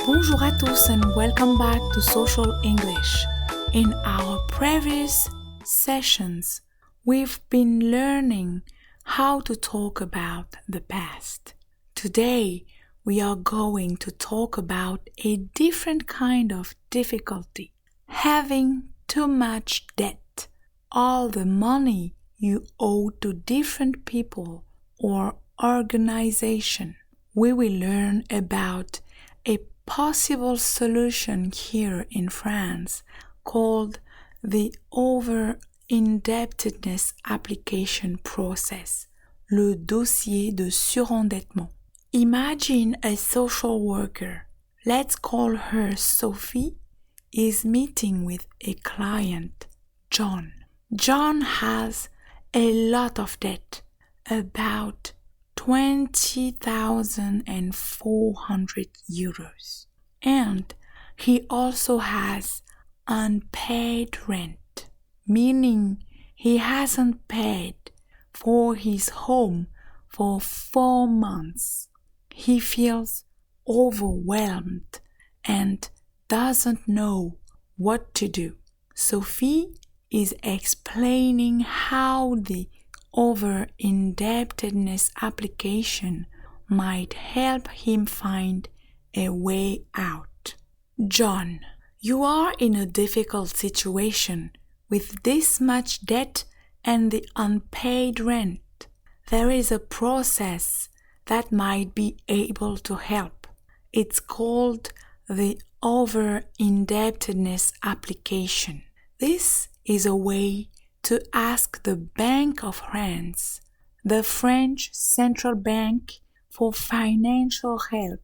Bonjour à tous and welcome back to Social English. In our previous sessions, we've been learning how to talk about the past. Today, we are going to talk about a different kind of difficulty. Having too much debt, all the money you owe to different people or organization. We will learn about a possible solution here in France called the over-indebtedness application process, le dossier de surendettement. Imagine a social worker, let's call her Sophie, is meeting with a client, John. John has a lot of debt, about 20,400 euros. And he also has unpaid rent, meaning he hasn't paid for his home for 4 months. He feels overwhelmed and doesn't know what to do. Sophie is explaining how the over-indebtedness application might help him find a way out. John, you are in a difficult situation with this much debt and the unpaid rent. There is a process that might be able to help. It's called the over-indebtedness application. This is a way to ask the Bank of France, the French central bank, for financial help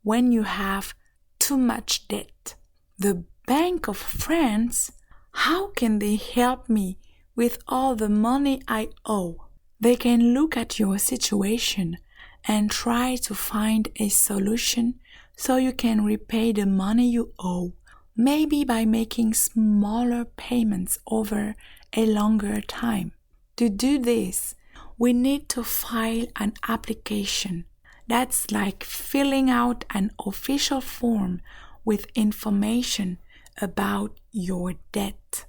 when you have too much debt. The Bank of France, how can they help me with all the money I owe? They can look at your situation and try to find a solution so you can repay the money you owe, maybe by making smaller payments over a longer time. To do this, we need to file an application. That's like filling out an official form with information about your debt.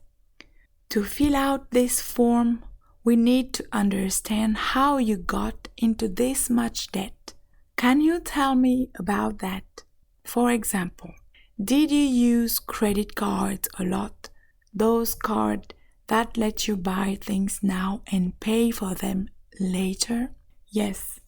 To fill out this form, we need to understand how you got into this much debt. Can you tell me about that? For example, did you use credit cards a lot? Those cards that let you buy things now and pay for them later? Yes,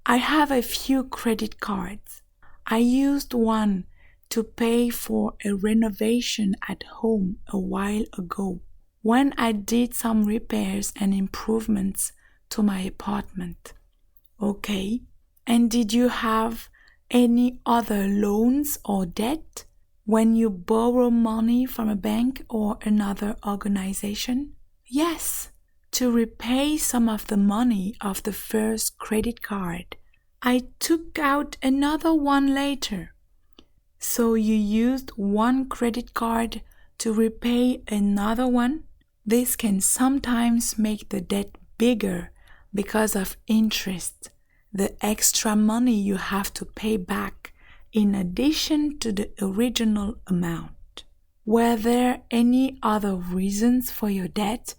I have a few credit cards. I used one to pay for a renovation at home a while ago when I did some repairs and improvements to my apartment. Okay, and did you have any other loans or debt when you borrow money from a bank or another organization? Yes, to repay some of the money of the first credit card. I took out another one later. So you used one credit card to repay another one? This can sometimes make the debt bigger because of interest, the extra money you have to pay back in addition to the original amount. Were there any other reasons for your debt,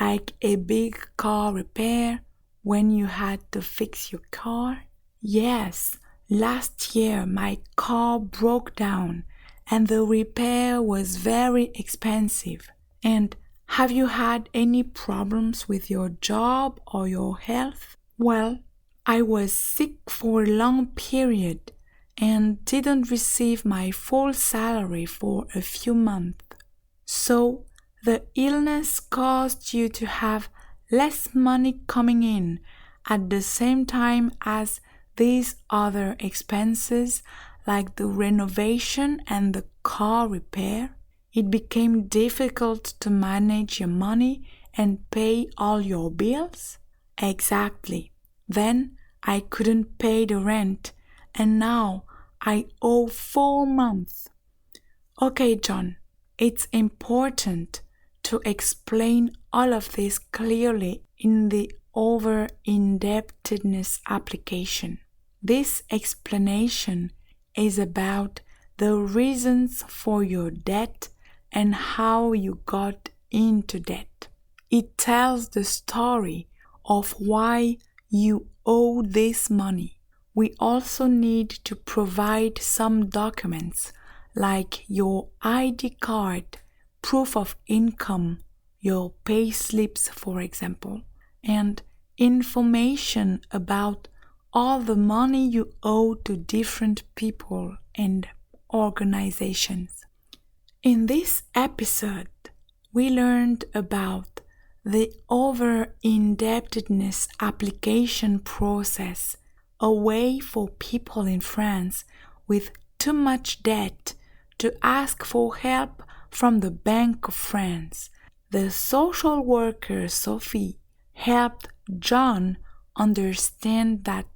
like a big car repair when you had to fix your car? Yes, last year my car broke down and the repair was very expensive. And have you had any problems with your job or your health? Well, I was sick for a long period and didn't receive my full salary for a few months. So, the illness caused you to have less money coming in at the same time as these other expenses like the renovation and the car repair. It became difficult to manage your money and pay all your bills? Exactly. Then I couldn't pay the rent and now I owe 4 months. Okay, John, it's important to explain all of this clearly in the over-indebtedness application. This explanation is about the reasons for your debt and how you got into debt. It tells the story of why you owe this money. We also need to provide some documents like your ID card, proof of income, your pay slips, for example, and information about all the money you owe to different people and organizations. In this episode, we learned about the over-indebtedness application process, a way for people in France with too much debt to ask for help from the Bank of France. The social worker Sophie helped John understand that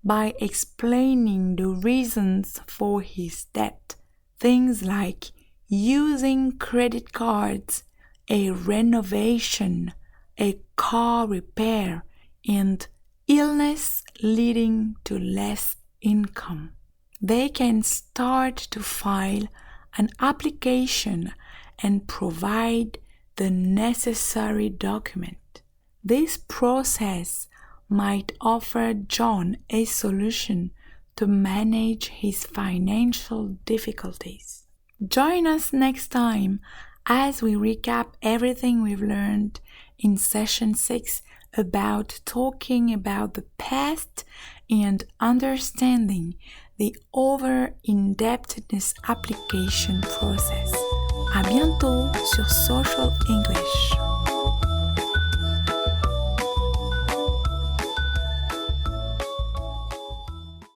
by explaining the reasons for his debt, things like using credit cards, a renovation, a car repair, and illness leading to less income, they can start to file an application and provide the necessary document. This process might offer John a solution to manage his financial difficulties. Join us next time as we recap everything we've learned in session 6 about talking about the past and understanding the over-indebtedness application process. À bientôt sur Social English.